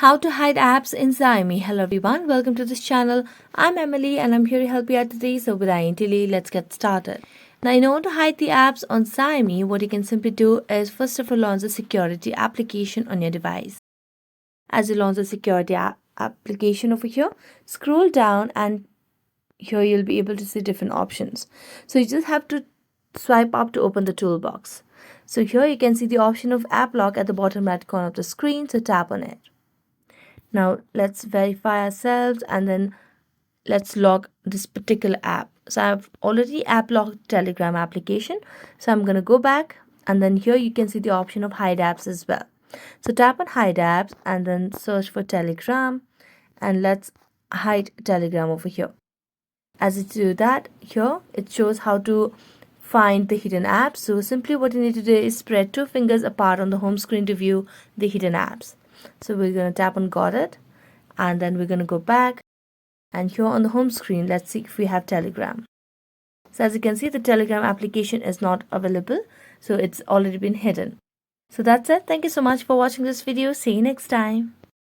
How to hide apps in Xiaomi. Hello everyone, welcome to this channel. I'm Emily and I'm here to help you out today. So without any delay, let's get started. Now in order to hide the apps on Xiaomi, what you can simply do is first of all launch the security application on your device. As you launch the security application over here, scroll down and here you'll be able to see different options. So you just have to swipe up to open the toolbox. So here you can see the option of app lock at the bottom right corner of the screen, so tap on it. Now let's verify ourselves and then let's lock this particular app. So I've already app locked Telegram application. So I'm going to go back and then here you can see the option of hide apps as well. So tap on hide apps and then search for Telegram and let's hide Telegram over here. As you do that, here it shows how to find the hidden apps. So simply what you need to do is spread two fingers apart on the home screen to view the hidden apps. So we're going to tap on got it and then we're going to go back and here on the home screen, let's see if we have Telegram. So as you can see, the Telegram application is not available. So it's already been hidden. So that's it. Thank you so much for watching this video. See you next time.